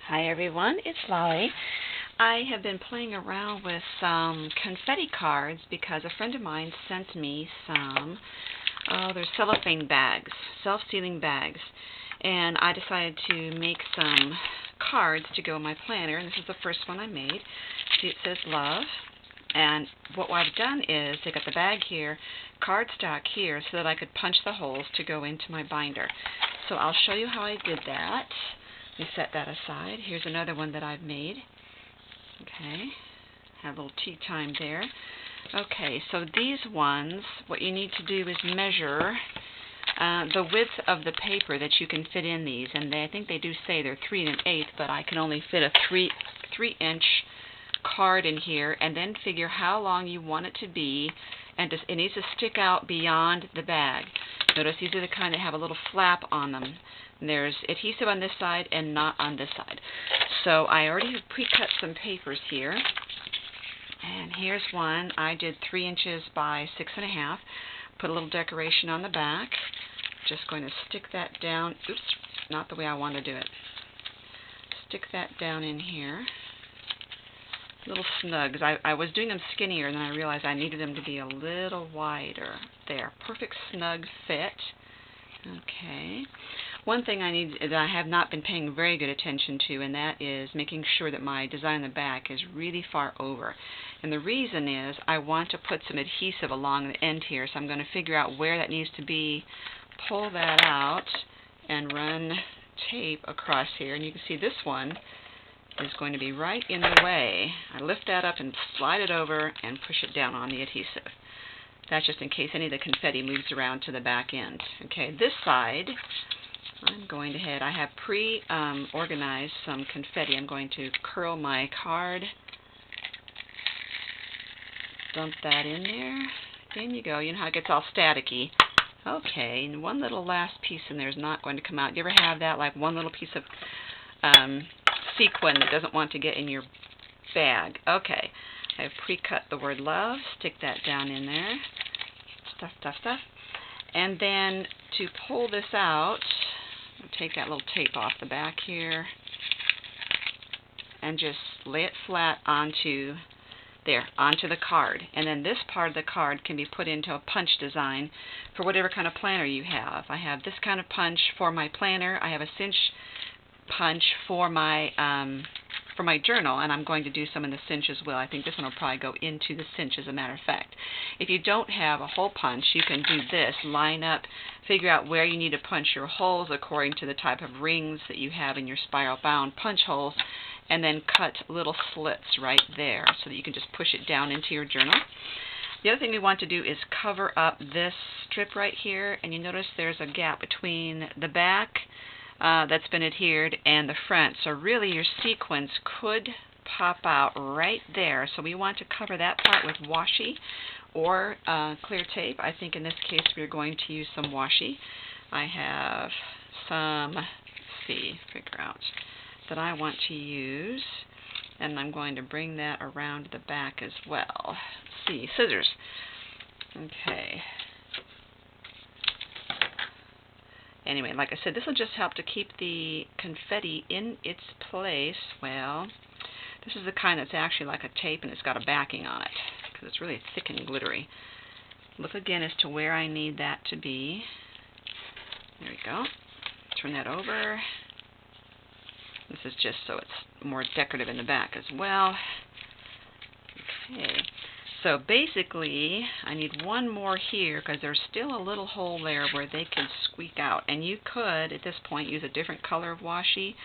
Hi everyone, it's Lolly. I have been playing around with some confetti cards because a friend of mine sent me some, they're cellophane bags, self-sealing bags, and I decided to make some cards to go in my planner, and this is the first one I made. See, it says love, and what I've done is I got the bag here, cardstock here, so that I could punch the holes to go into my binder. So I'll show you how I did that. Let me set that aside. Here's another one that I've made. Okay, have a little tea time there. Okay, so these ones, what you need to do is measure the width of the paper that you can fit in these, and I think they do say they're 3 1/8, but I can only fit a 3-inch card in here, and then figure how long you want it to be, and it needs to stick out beyond the bag. Notice these are the kind that have a little flap on them. There's adhesive on this side and not on this side. So I already have pre-cut some papers here. And here's one. I did 3 inches by 6 1/2. Put a little decoration on the back. Just going to stick that down. Oops, not the way I want to do it. Stick that down in here. Little snug. I was doing them skinnier, and then I realized I needed them to be a little wider. There, perfect snug fit. Okay. One thing that I have not been paying very good attention to, and that is making sure that my design in the back is really far over. And the reason is I want to put some adhesive along the end here, so I'm going to figure out where that needs to be, pull that out, and run tape across here. And you can see this one is going to be right in the way. I lift that up and slide it over and push it down on the adhesive. That's just in case any of the confetti moves around to the back end. Okay, this side, I'm going ahead. I have pre-organized some confetti. I'm going to curl my card, dump that in there. In you go. You know how it gets all staticky. Okay, and one little last piece in there is not going to come out. Do you ever have that, like one little piece of sequin that doesn't want to get in your bag? Okay, I have pre-cut the word love. Stick that down in there. Stuff, stuff, stuff. And then to pull this out, I'll take that little tape off the back here and just lay it flat onto the card. And then this part of the card can be put into a punch design for whatever kind of planner you have. I have this kind of punch for my planner. I have a cinch punch for my journal, and I'm going to do some in the cinch as well. I think this one will probably go into the cinch, as a matter of fact. If you don't have a hole punch, you can do this. Line up, figure out where you need to punch your holes according to the type of rings that you have in your spiral bound punch holes, and then cut little slits right there so that you can just push it down into your journal. The other thing we want to do is cover up this strip right here, and you notice there's a gap between the back that's been adhered and the front. So really your sequins could pop out right there. So we want to cover that part with washi or clear tape. I think in this case we're going to use some washi. I have some, let's see, figure out that I want to use, and I'm going to bring that around the back as well. Let's see, scissors. Okay. Anyway, like I said, this will just help to keep the confetti in its place. Well, this is the kind that's actually like a tape, and it's got a backing on it because it's really thick and glittery. Look again as to where I need that to be. There we go. Turn that over. This is just so it's more decorative in the back as well. Okay. So basically, I need one more here because there's still a little hole there where they can squeak out. And you could, at this point, use a different color of washi.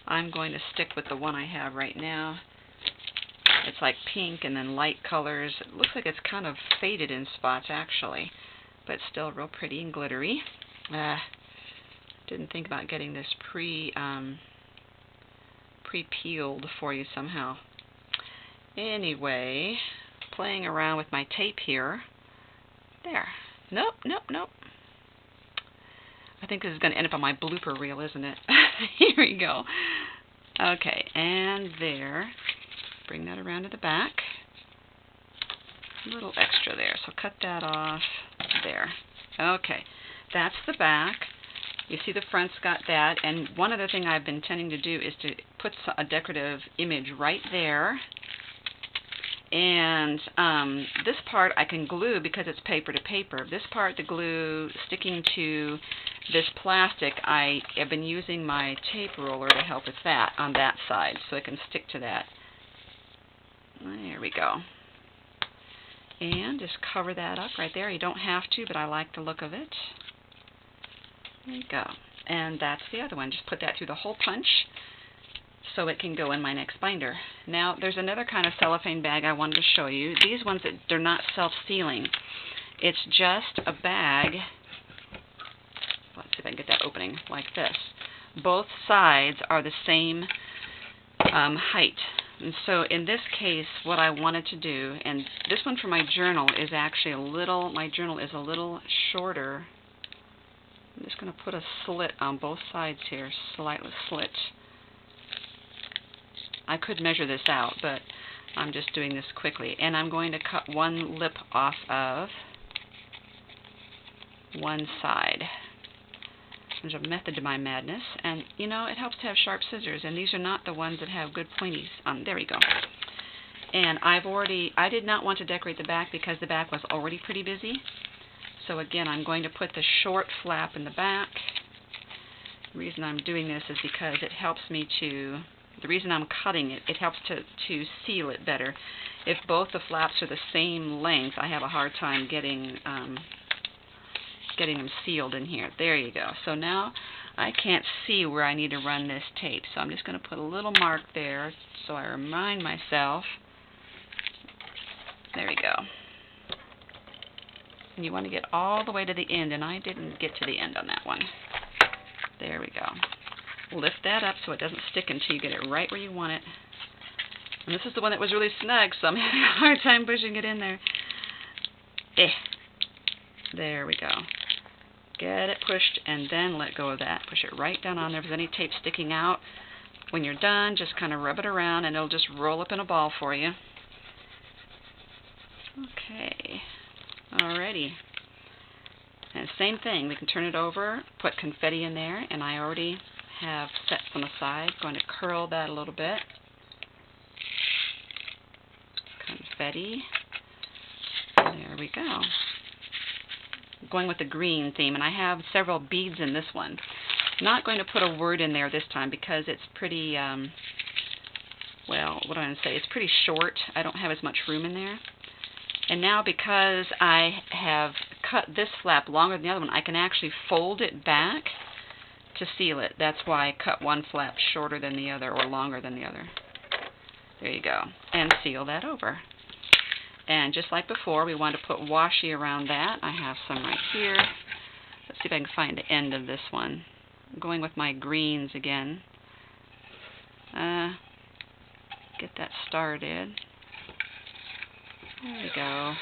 I'm going to stick with the one I have right now. It's like pink and then light colors. It looks like it's kind of faded in spots, actually, but still real pretty and glittery. Didn't think about getting this pre-peeled for you somehow. Anyway, playing around with my tape here. There. Nope, nope, nope. I think this is going to end up on my blooper reel, isn't it? Here we go. Okay, and there. Bring that around to the back. A little extra there, so cut that off there. Okay, that's the back. You see the front's got that, and one other thing I've been tending to do is to put a decorative image right there. And this part I can glue because it's paper to paper. This part, the glue sticking to this plastic, I have been using my tape roller to help with that on that side so it can stick to that. There we go. And just cover that up right there. You don't have to, but I like the look of it. There you go. And that's the other one. Just put that through the hole punch so it can go in my next binder. Now, there's another kind of cellophane bag I wanted to show you. These ones, they're not self-sealing. It's just a bag. Let's see if I can get that opening like this. Both sides are the same height. And so in this case, what I wanted to do, and this one for my journal is actually my journal is a little shorter. I'm just going to put a slit on both sides here, slightly slit. I could measure this out, but I'm just doing this quickly. And I'm going to cut one lip off of one side. There's a method to my madness, and you know, it helps to have sharp scissors, and these are not the ones that have good pointies. There we go. And I did not want to decorate the back because the back was already pretty busy. So again, I'm going to put the short flap in the back. The reason I'm doing this is because it helps me to, the reason I'm cutting it, it helps to seal it better. If both the flaps are the same length, I have a hard time getting them sealed in here. There you go. So now I can't see where I need to run this tape. So I'm just going to put a little mark there so I remind myself. There we go. And you want to get all the way to the end, and I didn't get to the end on that one. There we go. Lift that up so it doesn't stick until you get it right where you want it. And this is the one that was really snug, so I'm having a hard time pushing it in there. There we go. Get it pushed and then let go of that. Push it right down on there. If there's any tape sticking out, when you're done, just kind of rub it around and it'll just roll up in a ball for you. Okay. Alrighty. And same thing. We can turn it over, put confetti in there, and I already have set some aside. Going to curl that a little bit. Confetti. There we go. Going with the green theme, and I have several beads in this one. Not going to put a word in there this time because it's pretty, well, what do I want to say? It's pretty short. I don't have as much room in there. And now because I have cut this flap longer than the other one, I can actually fold it back to seal it. That's why I cut one flap shorter than the other or longer than the other. There you go. And seal that over. And just like before, we want to put washi around that. I have some right here. Let's see if I can find the end of this one. I'm going with my greens again. Get that started. There we go.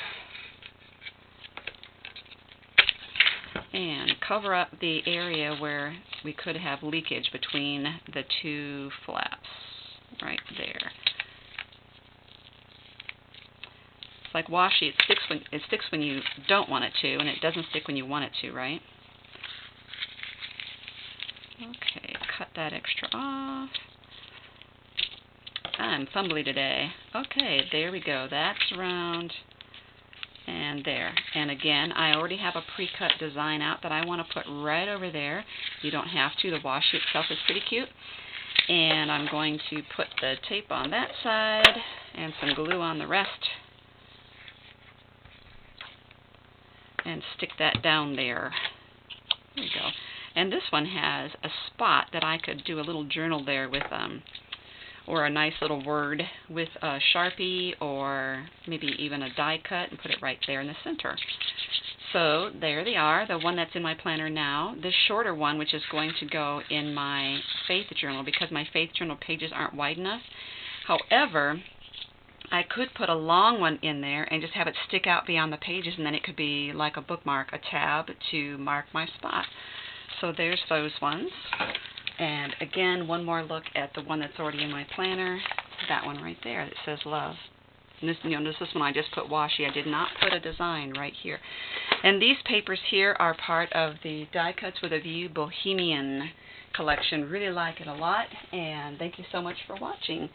And cover up the area where we could have leakage between the two flaps. Right there. It's like washi, it sticks when you don't want it to, and it doesn't stick when you want it to, right? Okay, cut that extra off. I'm fumbly today. Okay, there we go. That's round and there. And again, I already have a pre-cut design out that I want to put right over there. You don't have to. The washi itself is pretty cute. And I'm going to put the tape on that side and some glue on the rest. And stick that down there. There we go. And this one has a spot that I could do a little journal there with, or a nice little word with a Sharpie or maybe even a die cut and put it right there in the center. So there they are, the one that's in my planner now. This shorter one, which is going to go in my faith journal because my faith journal pages aren't wide enough. However, I could put a long one in there and just have it stick out beyond the pages, and then it could be like a bookmark, a tab to mark my spot. So there's those ones. And again, one more look at the one that's already in my planner. That one right there that says love. And this, notice this one I just put washi. I did not put a design right here. And these papers here are part of the Die Cuts with a View Bohemian collection. Really like it a lot, and thank you so much for watching.